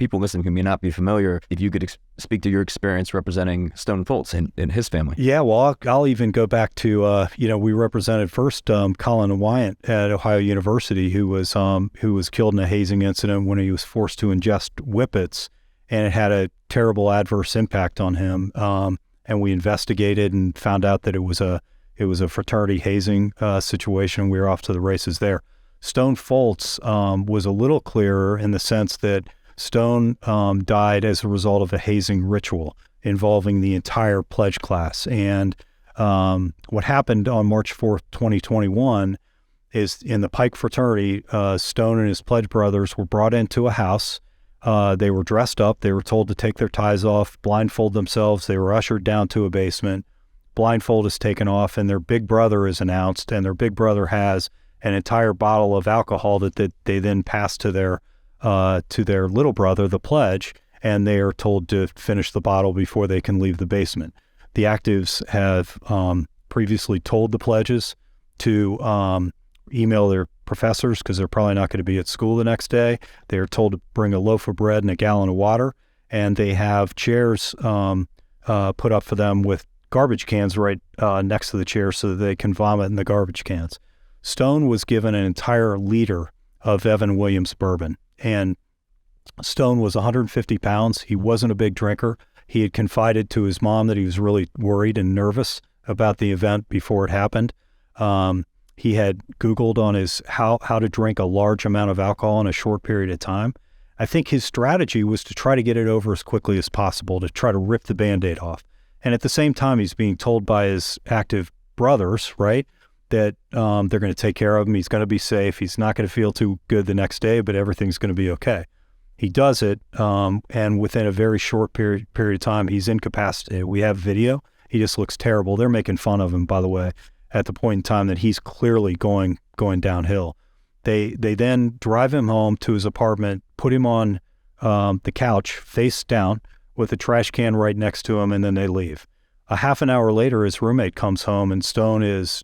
people listening who may not be familiar, if you could speak to your experience representing Stone Foltz and his family. Yeah, well, I'll even go back to, we represented first Colin Wyant at Ohio University, who was killed in a hazing incident when he was forced to ingest whippets, and it had a terrible adverse impact on him. And we investigated and found out that it was a fraternity hazing situation. We were off to the races there. Stone Foltz was a little clearer in the sense that Stone died as a result of a hazing ritual involving the entire pledge class. And what happened on March 4th, 2021 is in the Pike fraternity, Stone and his pledge brothers were brought into a house. They were dressed up. They were told to take their ties off, blindfold themselves. They were ushered down to a basement. Blindfold is taken off, and their big brother is announced, and their big brother has an entire bottle of alcohol that they then pass to their little brother, the pledge, and they are told to finish the bottle before they can leave the basement. The actives have previously told the pledges to email their professors because they're probably not going to be at school the next day. They are told to bring a loaf of bread and a gallon of water, and they have chairs put up for them with garbage cans right next to the chair so that they can vomit in the garbage cans. Stone was given an entire liter of Evan Williams bourbon, and Stone was 150 pounds. He wasn't a big drinker. He had confided to his mom that he was really worried and nervous about the event before it happened. He had Googled on his how to drink a large amount of alcohol in a short period of time. I think his strategy was to try to get it over as quickly as possible, to try to rip the Band-Aid off. And at the same time, he's being told by his active brothers, right, that they're going to take care of him. He's going to be safe. He's not going to feel too good the next day, but everything's going to be okay. He does it, and within a very short period of time, he's incapacitated. We have video. He just looks terrible. They're making fun of him, by the way, at the point in time that he's clearly going downhill. They then drive him home to his apartment, put him on the couch, face down, with a trash can right next to him, and then they leave. A half an hour later, his roommate comes home, and Stone's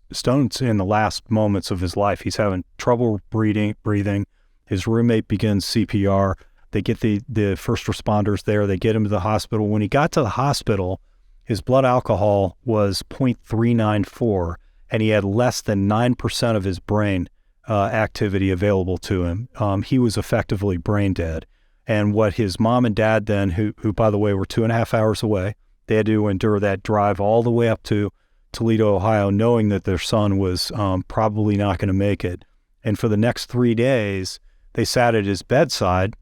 in the last moments of his life. He's having trouble breathing. His roommate begins CPR. They get the first responders there. They get him to the hospital. When he got to the hospital, his blood alcohol was 0.394, and he had less than 9% of his brain activity available to him. He was effectively brain dead. And what his mom and dad then, who by the way were 2.5 hours away, they had to endure that drive all the way up to Toledo, Ohio, knowing that their son was probably not going to make it. And for the next 3 days, they sat at his bedside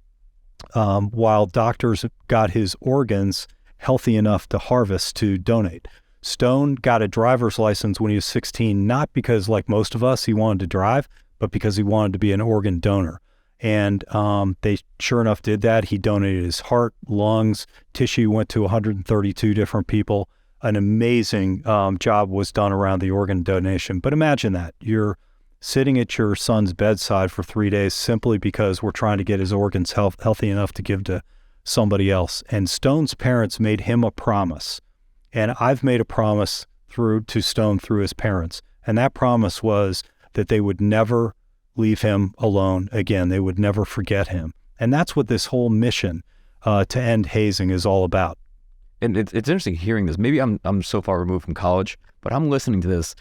while doctors got his organs healthy enough to harvest to donate. Stone got a driver's license when he was 16, not because, like most of us, he wanted to drive, but because he wanted to be an organ donor. And they sure enough did that. He donated his heart, lungs, tissue, went to 132 different people. An amazing job was done around the organ donation. But imagine that. You're sitting at your son's bedside for 3 days simply because we're trying to get his organs healthy enough to give to somebody else. And Stone's parents made him a promise. And I've made a promise to Stone through his parents. And that promise was that they would never leave him alone again. They would never forget him. And that's what this whole mission to end hazing is all about. And it's interesting hearing this. Maybe I'm so far removed from college, but I'm listening to this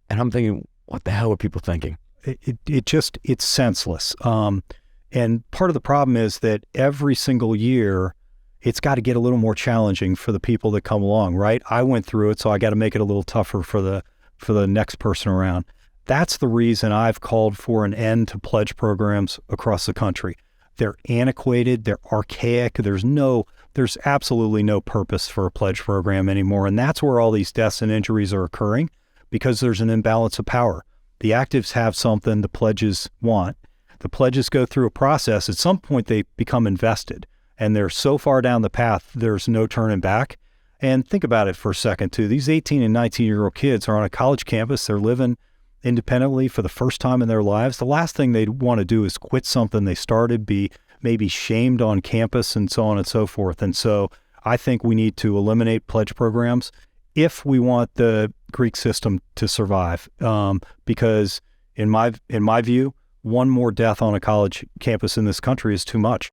and I'm thinking, what the hell are people thinking? It's senseless. And part of the problem is that every single year, it's got to get a little more challenging for the people that come along, right? I went through it, so I got to make it a little tougher for the next person around. That's the reason I've called for an end to pledge programs across the country. They're antiquated, they're archaic, there's absolutely no purpose for a pledge program anymore. And that's where all these deaths and injuries are occurring, because there's an imbalance of power. The actives have something the pledges want. The pledges go through a process. At some point, they become invested, and they're so far down the path, there's no turning back. And think about it for a second, too. These 18 and 19-year-old kids are on a college campus. They're living independently for the first time in their lives. The last thing they'd want to do is quit something they started, be maybe shamed on campus, and so on and so forth. And so I think we need to eliminate pledge programs if we want the Greek system to survive. Because in my view, one more death on a college campus in this country is too much.